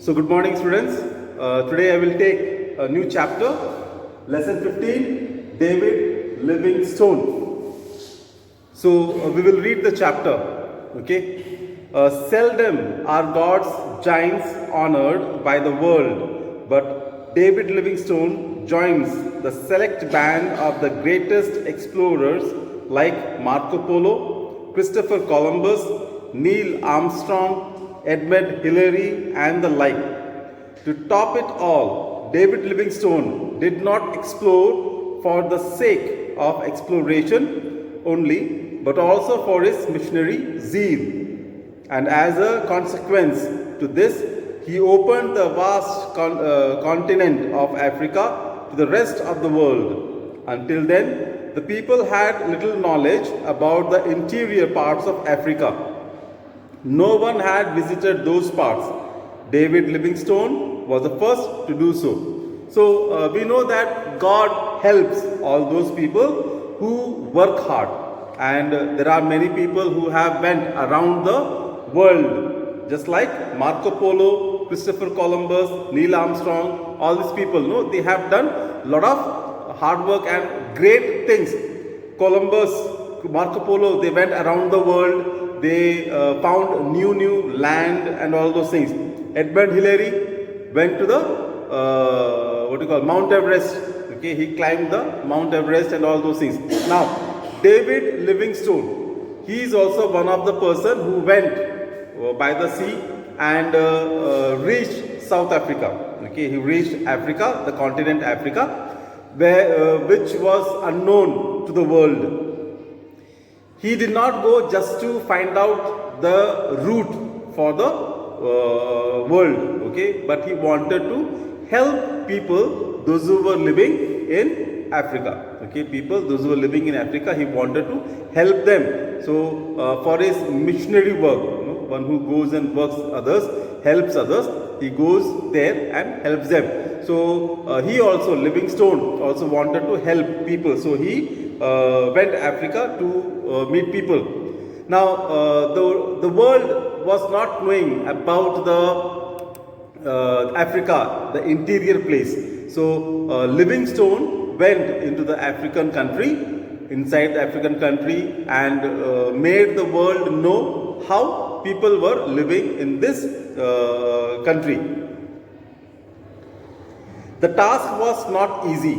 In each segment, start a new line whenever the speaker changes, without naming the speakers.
So good morning students. Today I will take a new chapter, lesson 15, David Livingstone. So we will read the chapter. Okay. Seldom are God's giants honored by the world, but David Livingstone joins the select band of the greatest explorers like Marco Polo, Christopher Columbus, Neil Armstrong, Edmund Hillary, and the like. To top it all, David Livingstone did not explore for the sake of exploration only, but also for his missionary zeal. And as a consequence to this, he opened the vast continent of Africa to the rest of the world. Until then, the people had little knowledge about the interior parts of Africa. No one had visited those parts. David Livingstone was the first to do so. So we know that God helps all those people who work hard, and there are many people who have went around the world, just like Marco Polo, Christopher Columbus, Neil Armstrong. All these people, no, they have done a lot of hard work and great things. Columbus, Marco Polo, they went around the world. They found new land and all those things. Edmund Hillary went to the Mount Everest. Okay, he climbed the Mount Everest and all those things. Now, David Livingstone, he is also one of the person who went by the sea and reached South Africa. Okay, he reached Africa, the continent Africa, which was unknown to the world. He did not go just to find out the route for the world, okay, but he wanted to help people, those who were living in Africa, okay, those who were living in Africa, he wanted to help them. So for his missionary work, one who goes and works others, helps others, he goes there and helps them. So he also, Livingstone, also wanted to help people. So he went to Africa to meet people. Now, the world was not knowing about the Africa, the interior place. So Livingstone went into the African country, inside the African country, and made the world know how people were living in this country. The task was not easy.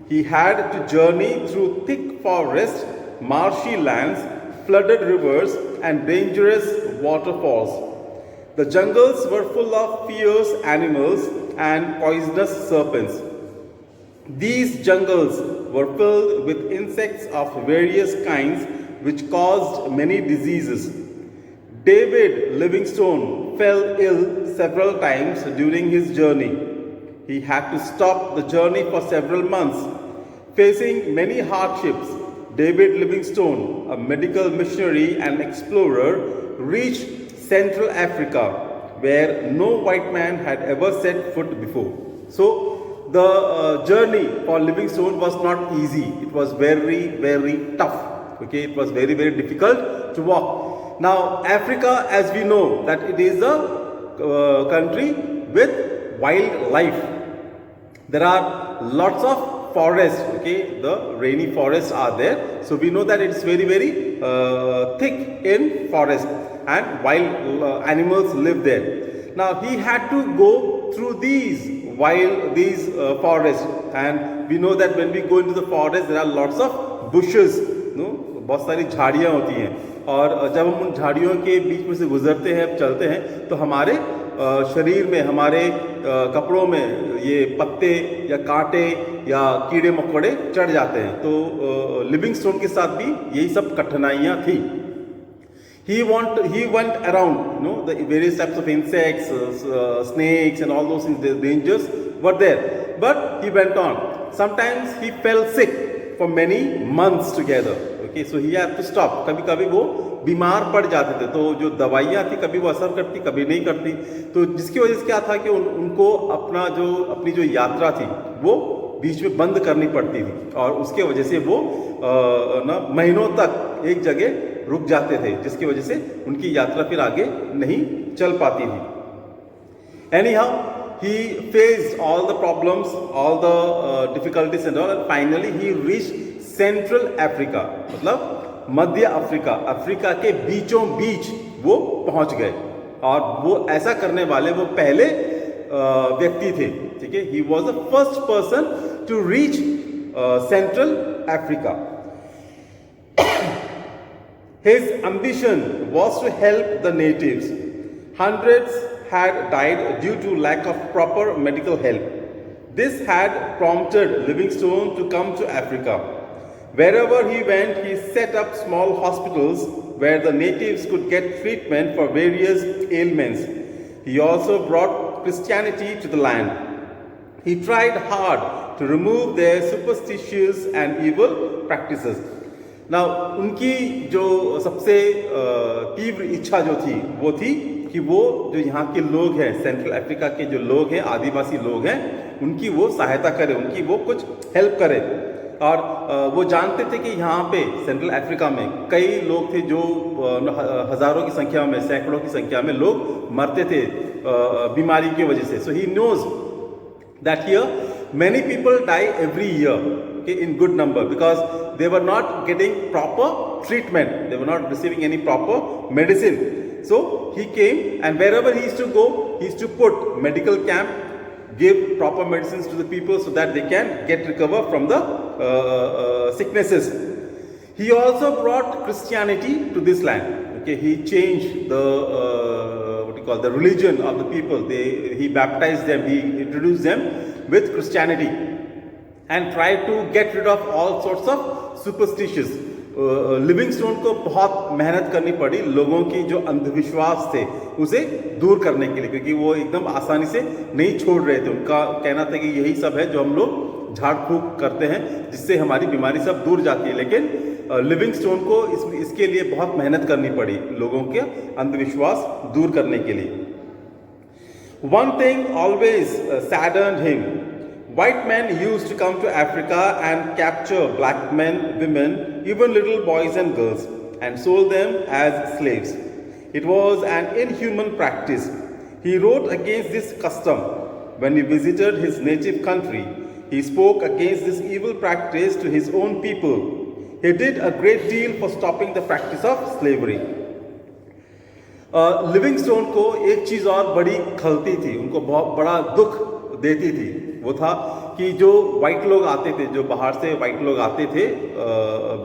He had to journey through thick forests, marshy lands, flooded rivers, and dangerous waterfalls. The jungles were full of fierce animals and poisonous serpents. These jungles were filled with insects of various kinds which caused many diseases. David Livingstone fell ill several times during his journey. He had to stop the journey for several months. Facing many hardships, David Livingstone, a medical missionary and explorer, reached Central Africa, where no white man had ever set foot before. So, the journey for Livingstone was not easy. It was very tough. Okay, it was very difficult to walk. Now, Africa, as we know, that it is a country with wildlife. There are lots of forests, okay, the rainy forests are there. So we know that it's very thick in forest, and wild animals live there. Now he had to go through these forests, and we know that when we go into the forest, there are lots of bushes, बहुत सारी झाड़ियाँ होती हैं, और जब हम उन झाड़ियों के बीच में से गुजरते हैं, चलते हैं, तो हमारे शरीर में, हमारे कपड़ों में ये पत्ते या कांटे या कीड़े मकोड़े चढ़ जाते हैं. तो लिविंगस्टोन के साथ भी यही सब कठिनाइयाँ थी. He went around, the various types of insects, snakes, and all those things. The dangers were there, but he went on. Sometimes he fell sick for many months together. Okay, so he had to stop. कभी वो बीमार पड़ जाते थे, तो जो दवाइयाँ थी कभी वो असर करती, कभी नहीं करती. तो जिसकी वजह से क्या था कि उनको अपनी जो यात्रा थी वो बीच में बंद करनी पड़ती थी, और उसके वजह से वो महीनों तक एक जगह रुक जाते थे, जिसकी वजह से उनकी यात्रा फिर आगे नहीं चल पाती थी. Anyhow, he faced all the problems, all the difficulties and all, and finally he reached Central Africa, मतलब मध्य अफ्रीका, अफ्रीका के बीचों बीच वो पहुंच गए। और वो ऐसा करने वाले वो पहले व्यक्ति थे, ठीक है। He was the first person to reach Central Africa. His ambition was to help the natives. Hundreds had died due to lack of proper medical help. This had prompted Livingstone to come to Africa. Wherever he went, he set up small hospitals where the natives could get treatment for various ailments. He also brought Christianity to the land. He tried hard to remove their superstitious and evil practices. Now, उनकी जो सबसे तीव्र इच्छा जो थी वो थी कि वो जो यहाँ के लोग हैं, सेंट्रल अफ्रीका के जो लोग हैं, आदिवासी लोग हैं, उनकी वो सहायता करे, उनकी वो कुछ हेल्प करे। और वो जानते थे कि यहाँ पे सेंट्रल अफ्रीका में कई लोग थे जो हज़ारों की संख्या में, सैकड़ों की संख्या में लोग मरते थे बीमारी की वजह से। So he knows that here many people die every year, okay, in good number, because they were not getting proper treatment, they were not receiving any proper medicine. So he came, and wherever he used to go, he used to put medical camp, give proper medicines to the people so that they can get recover from the sicknesses. He also brought Christianity to this land, okay. He changed the the religion of the people. He baptized them, he introduced them with Christianity, and tried to get rid of all sorts of superstitions. Livingstone को बहुत मेहनत करनी पड़ी लोगों की जो अंधविश्वास थे उसे दूर करने के लिए, क्योंकि वो एकदम आसानी से नहीं छोड़ रहे थे। उनका कहना था कि यही सब है जो हम लोग झाड़ फूक करते हैं जिससे हमारी बीमारी सब दूर जाती है। लेकिन लिविंगस्टोन को इसके लिए बहुत मेहनत करनी पड़ी लोगों के अंधविश्वास दूर करने के लिए। One thing always saddened him. White men used to come to Africa and capture black men, women, even little boys and girls, and sold them as slaves. It was an inhuman practice. He wrote against this custom. When he visited his native country, he spoke against this evil practice to his own people. He did a great deal for stopping the practice of slavery. Livingstone को एक चीज़ और बड़ी खलती थी, उनको बहुत बड़ा दुख देती थी। वो था कि जो वाइट लोग आते थे, जो बाहर से वाइट लोग आते थे,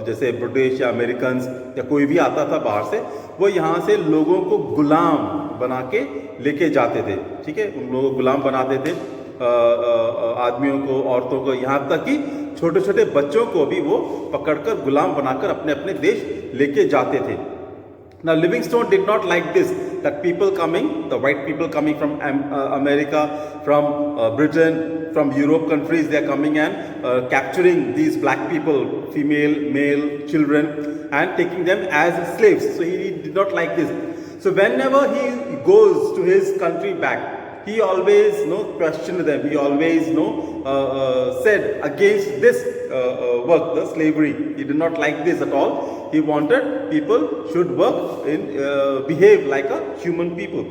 जैसे ब्रिटिश या अमेरिकन या कोई भी आता था बाहर से, वो यहाँ से लोगों को गुलाम बना के लेके जाते थे, ठीक है। उन लोगों को गुलाम बनाते थे, आदमियों को, औरतों को, यहाँ तक कि छोटे छोटे बच्चों को भी वो पकड़कर गुलाम बनाकर अपने अपने देश लेके जाते थे। Now Livingstone did not like this, that people coming, the white people coming from America, from Britain, from Europe countries, they are coming and capturing these black people, female, male, children, and taking them as slaves. So he did not like this. So whenever he goes to his country back, he always questioned them. He always said against this work, the slavery. He did not like this at all. He wanted people should work in behave like a human people.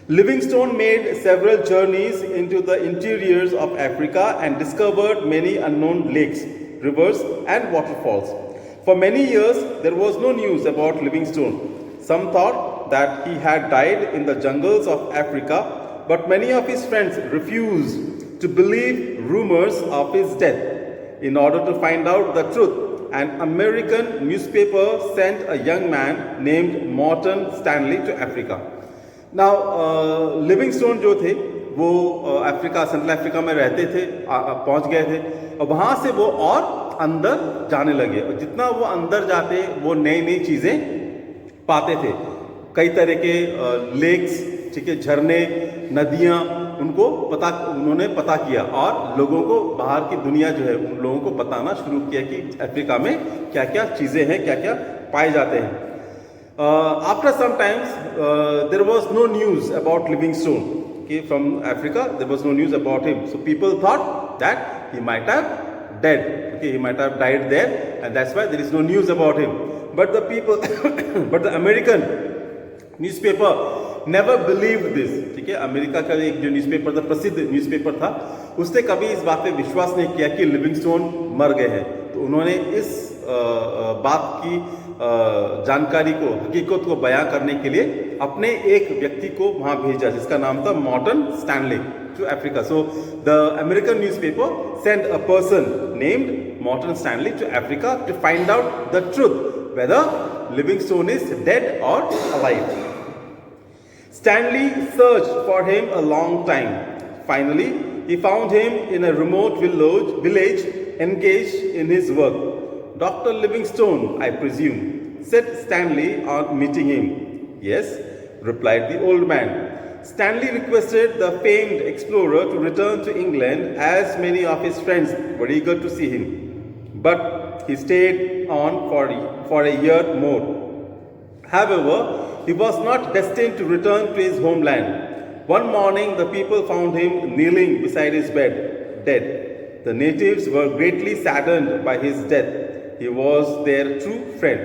Livingstone made several journeys into the interiors of Africa and discovered many unknown lakes, rivers, and waterfalls. For many years, there was no news about Livingstone. Some thought that he had died in the jungles of Africa, but many of his friends refused to believe rumors of his death. In order to find out the truth, an American newspaper sent a young man named Morton Stanley to Africa. Now, Livingstone जो थे वो Africa, central Africa में रहते थे, पहुंच गए थे, और वहाँ से वो और अंदर जाने लगे, और जितना वो अंदर जाते वो नई नई चीज़ें पाते थे। कई तरह के लेक्स, ठीक है, झरने, नदियाँ, उन्होंने पता किया, और लोगों को बाहर की दुनिया जो है उन लोगों को बताना शुरू किया कि अफ्रीका में क्या क्या चीज़ें हैं, क्या क्या पाए जाते हैं। After some times there was no news about Livingstone, okay, from Africa there was no news about him, so people thought that he might have dead, okay, he might have died there, and that's why there is no news about him. But the people but the American newspaper never believed this. ठीक है, America का एक जो newspaper था, प्रसिद्ध newspaper था, उसने कभी इस बात पे विश्वास नहीं किया कि लिविंगस्टोन मर गए हैं। तो उन्होंने इस बात की जानकारी को, हकीकत को बयां करने के लिए अपने एक व्यक्ति को वहां भेजा जिसका नाम था Morton Stanley to Africa. So the American newspaper send a person named Morton Stanley to Africa to find out the truth whether Livingstone is dead or alive. Stanley searched for him a long time. Finally, he found him in a remote village engaged in his work. Dr. Livingstone, I presume, said Stanley on meeting him. Yes, replied the old man. Stanley requested the famed explorer to return to England as many of his friends were eager to see him. But he stayed on for a year more. However, he was not destined to return to his homeland. One morning, the people found him kneeling beside his bed, dead. The natives were greatly saddened by his death. He was their true friend.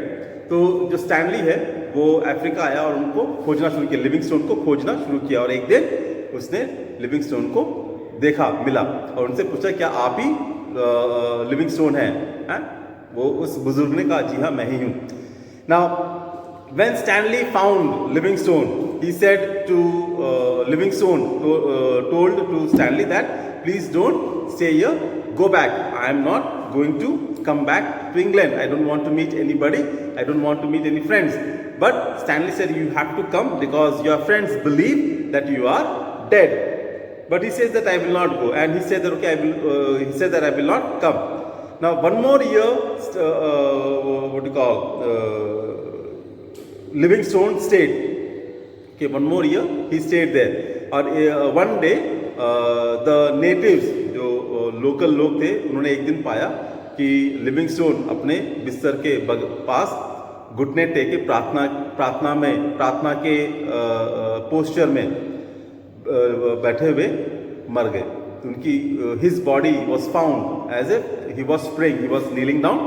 तो जो Stanley है वो Africa आया और उनको खोजना शुरू किया, लिविंगस्टोन को खोजना शुरू किया। और एक दिन उसने लिविंगस्टोन को देखा, मिला और उनसे पूछा क्या आप ही लिविंगस्टोन हैं? वो उस बुजुर्ग ने कहा जी हाँ मैं ही हूँ। Now, when Stanley found Livingstone, he said to Livingstone told to Stanley that please don't stay here, go back. I am not going to come back to England. I don't want to meet anybody. I don't want to meet any friends. But Stanley said you have to come because your friends believe that you are dead. But he says that I will not go, and he said that okay, he said that I will not come. Now one more year, what do you call? Livingstone stayed. Okay, one more year he stayed there. और one day the natives जो local लोग थे उन्होंने एक दिन पाया कि Livingstone अपने बिस्तर के पास घुटने टेके प्रार्थना के पोस्चर में बैठे हुए मर गए। उनकी his body was found as if he was praying, he was kneeling down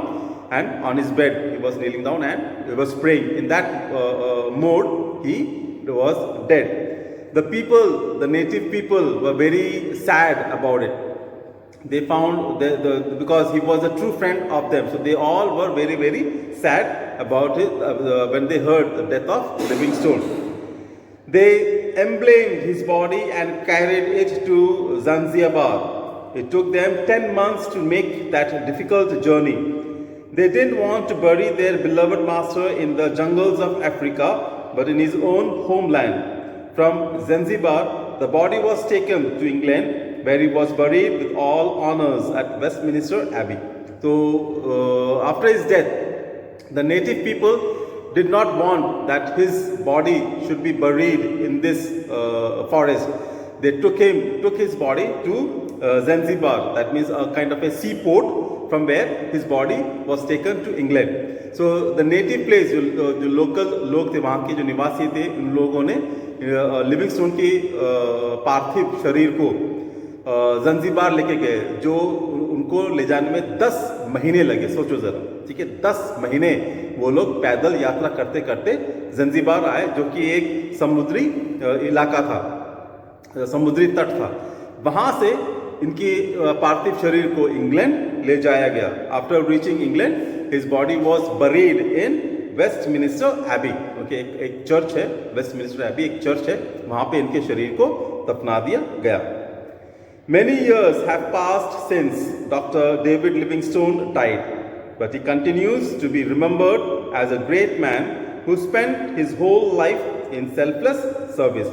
and on his bed he was kneeling down and he was praying. In that mode he was dead. The people, the native people were very sad about it. They found because he was a true friend of them, so they all were very very sad about it when they heard the death of Livingstone. They embalmed his body and carried it to Zanzibar. It took them 10 months to make that difficult journey. They didn't want to bury their beloved master in the jungles of Africa, but in his own homeland. From Zanzibar, the body was taken to England, where he was buried with all honors at Westminster Abbey. So, after his death, the native people did not want that his body should be buried in this forest. They took his body to Zanzibar. That means a kind of a seaport from where his body was taken to England. So the native place, जो local लोग थे वहाँ के जो निवासी थे, उन लोगों ने लिविंगस्टोन की पार्थिव शरीर को जंजीबार लेके गए, जो उनको ले जाने में 10 महीने लगे। सोचो जरा, ठीक है, 10 महीने वो लोग पैदल यात्रा करते करते जंजीबार आए, जो कि एक समुद्री इलाका था, समुद्री तट था। वहाँ से इनकी पार्थिव शरीर को इंग्लैंड ले जाया गया। After reaching England, his body was buried in Westminster Abbey. Okay, एक चर्च है, वेस्टमिनिस्टर एबी एक चर्च है, वहाँ पे इनके शरीर को दफना दिया गया। Many years have passed since Dr. David Livingstone died, but he continues to be remembered as a great man who spent his whole life in selfless service.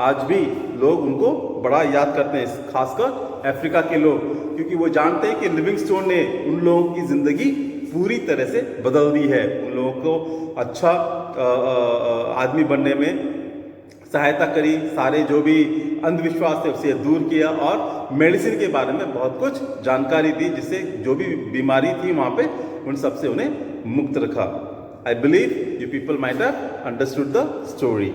आज भी लोग उनको बड़ा याद करते हैं, खासकर अफ्रीका के लोग, क्योंकि वो जानते हैं कि लिविंगस्टोन ने उन लोगों की ज़िंदगी पूरी तरह से बदल दी है, उन लोगों को अच्छा आदमी बनने में सहायता करी, सारे जो भी अंधविश्वास थे उसे दूर किया और मेडिसिन के बारे में बहुत कुछ जानकारी दी, जिससे जो भी बीमारी थी वहाँ पे उन सब से उन्हें मुक्त रखा। I believe you people might have understood the story.